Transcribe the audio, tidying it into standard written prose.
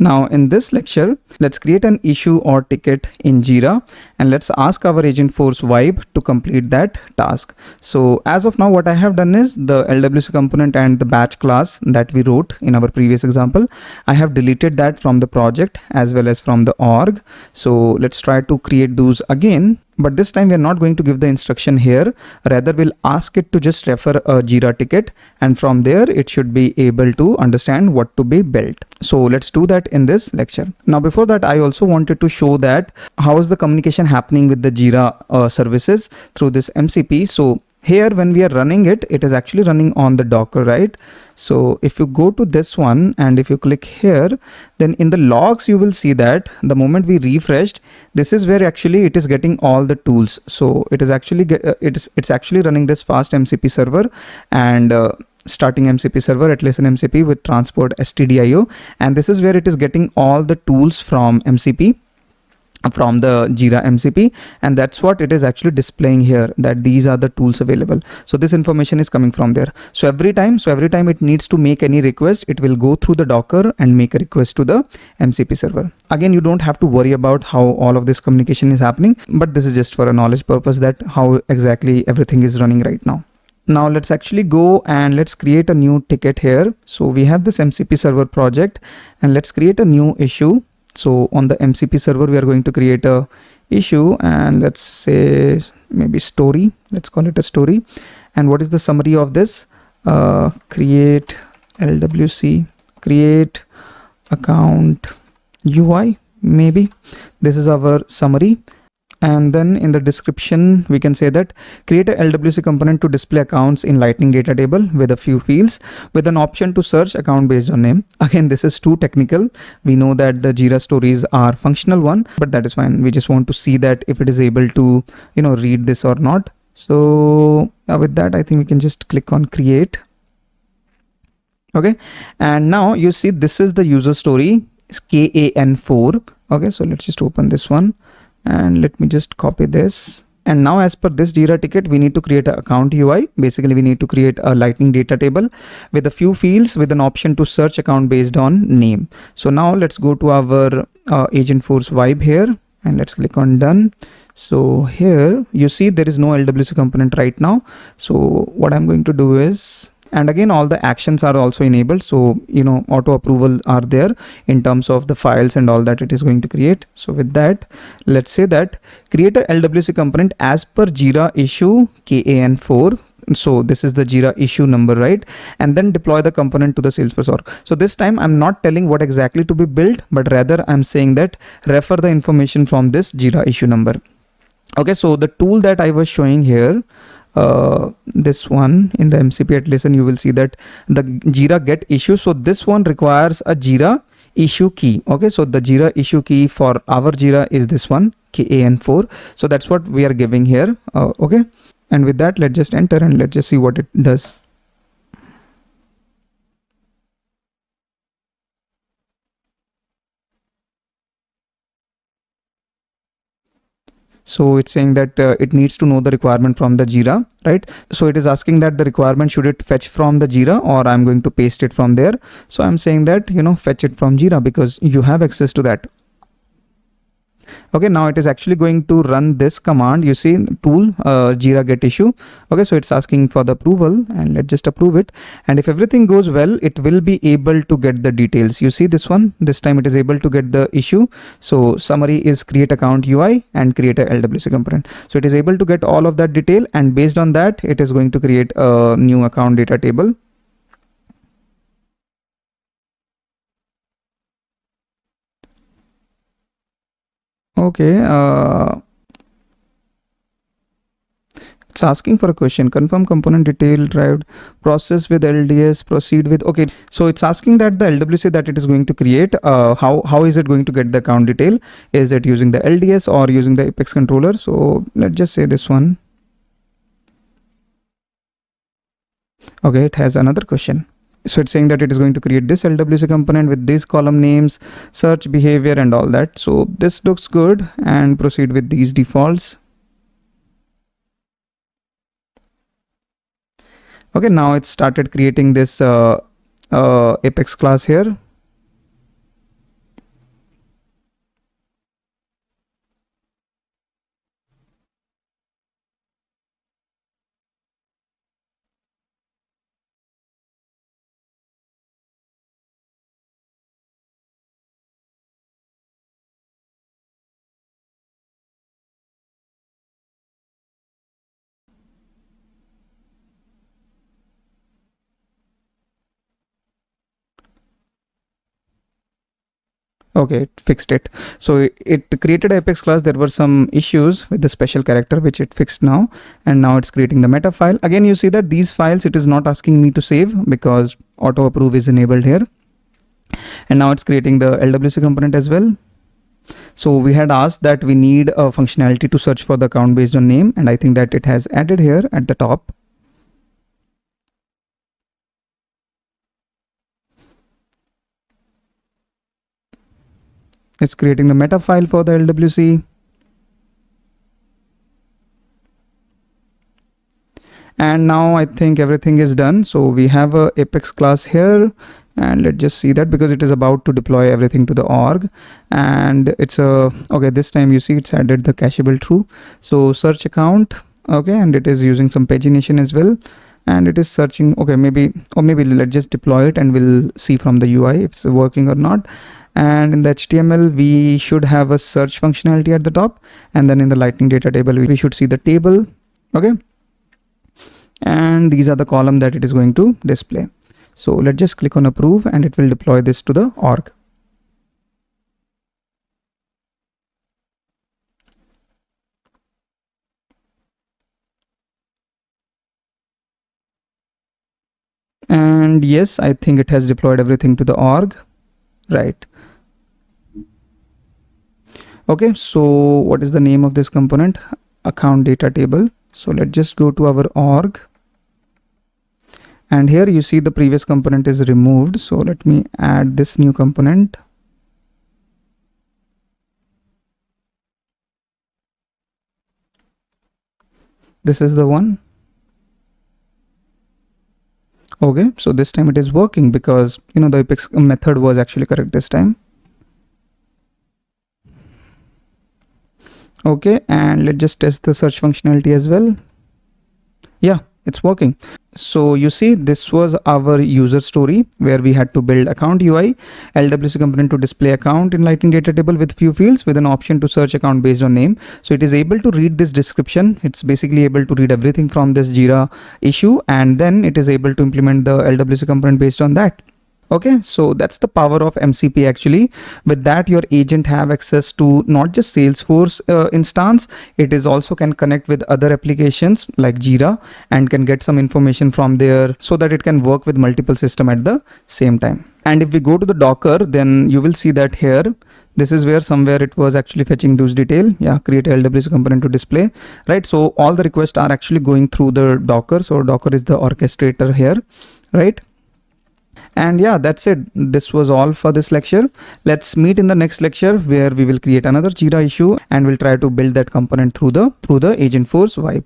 Now in this lecture, let's create an issue or ticket in Jira and let's ask our Agentforce Vibe to complete that task. So as of now, what I have done is the LWC component and the batch class that we wrote in our previous example, I have deleted that from the project as well as from the org. So let's try to create those again. But this time we're not going to give the instruction here. Rather, we'll ask it to just refer a Jira ticket, and from there it should be able to understand what to be built. So let's do that in this lecture. Now, before that, I also wanted to show that how is the communication happening with the Jira services through this MCP. So here, when we are running it, it is actually running on the Docker, right? So if you go to this one and if you click here, then in the logs, you will see that the moment we refreshed, this is where actually it is getting all the tools. So it is actually it's actually running this fast MCP server and starting MCP server at listen MCP with transport stdio, and this is where it is getting all the tools from MCP, from the Jira MCP, and that's what it is actually displaying here, that these are the tools available. So this information is coming from there. So every time it needs to make any request, it will go through the Docker and make a request to the MCP server. Again, you don't have to worry about how all of this communication is happening, but this is just for a knowledge purpose that how exactly everything is running right now. Now let's actually go and let's create a new ticket here. So we have this MCP server project and let's create a new issue. So on the MCP server, we are going to create a issue and let's say maybe story. Let's call it a story. And what is the summary of this? Create LWC, create account UI, maybe. This is our summary. And then in the description, we can say that create a LWC component to display accounts in Lightning data table with a few fields with an option to search account based on name. Again, this is too technical. We know that the Jira stories are functional one, but that is fine. We just want to see that if it is able to, read this or not. So with that, I think we can just click on create. Okay. And now you see this is the user story, is KAN4. Okay. So let's just open this one. And let me just copy this. And now as per this Jira ticket, we need to create an account UI. Basically, we need to create a Lightning data table with a few fields with an option to search account based on name. So now let's go to our Agentforce Vibe here and let's click on done. So here you see there is no LWC component right now. So what I'm going to do is, and again, all the actions are also enabled. So, auto approval are there in terms of the files and all that it is going to create. So with that, let's say that create a LWC component as per Jira issue KAN4. So this is the Jira issue number, right? And then deploy the component to the Salesforce org. So this time I'm not telling what exactly to be built, but rather I'm saying that refer the information from this Jira issue number. Okay. So the tool that I was showing here, this one in the MCP at listen, you will see that the Jira get issue. So this one requires a Jira issue key. Okay. So the Jira issue key for our Jira is this one, KAN4. So that's what we are giving here. Okay. And with that, let's just enter and let's just see what it does. So it's saying that it needs to know the requirement from the Jira, right? So it is asking that the requirement, should it fetch from the Jira or I'm going to paste it from there. So I'm saying that, fetch it from Jira because you have access to that. Okay, now it is actually going to run this command. You see tool Jira get issue. Okay, so it's asking for the approval and let's just approve it. And if everything goes well, it will be able to get the details. You see this one, this time it is able to get the issue. So summary is create account UI and create a LWC component. So it is able to get all of that detail, and based on that, it is going to create a new account data table. Okay, it's asking for a question, confirm component detail derived, process with LDS, proceed with, okay. So it's asking that the LWC that it is going to create, how is it going to get the account detail? Is it using the LDS or using the Apex controller? So let's just say this one. Okay, it has another question. So it's saying that it is going to create this LWC component with these column names, search behavior and all that. So this looks good, and proceed with these defaults. Okay, now it started creating this Apex class here. Okay, it fixed it. So it created Apex class. There were some issues with the special character, which it fixed now. And now it's creating the meta file. Again, you see that these files, it is not asking me to save because auto approve is enabled here. And now it's creating the LWC component as well. So we had asked that we need a functionality to search for the account based on name. And I think that it has added here at the top. It's creating the meta file for the LWC. And now I think everything is done. So we have a Apex class here, and let's just see that because it is about to deploy everything to the org. And it's okay, this time you see it's added the cacheable true. So search account, okay, and it is using some pagination as well. And it is searching, okay, maybe let's just deploy it and we'll see from the UI if it's working or not. And in the HTML, we should have a search functionality at the top. And then in the lightning data table, we should see the table, okay. And these are the column that it is going to display. So let's just click on approve and it will deploy this to the org. And yes, I think it has deployed everything to the org, right? Okay, so what is the name of this component? Account data table. So let's just go to our org. And here you see the previous component is removed. So let me add this new component. This is the one. Okay, so this time it is working because, you know, the Apex method was actually correct this time. Okay, and let's just test the search functionality as well. Yeah, it's working. So you see, this was our user story where we had to build account UI, LWC component to display account in lightning data table with few fields with an option to search account based on name. So it is able to read this description. It's basically able to read everything from this Jira issue, and then it is able to implement the LWC component based on that. Okay, so that's the power of MCP actually. With that, your agent have access to not just Salesforce instance, it is also can connect with other applications like Jira and can get some information from there so that it can work with multiple systems at the same time. And if we go to the Docker, then you will see that here, this is where somewhere it was actually fetching those detail. Yeah, create a LWC component to display, right? So all the requests are actually going through the Docker. So Docker is the orchestrator here, right? And yeah, that's it. This was all for this lecture. Let's meet in the next lecture where we will create another Jira issue and we'll try to build that component through the Agentforce Vibe.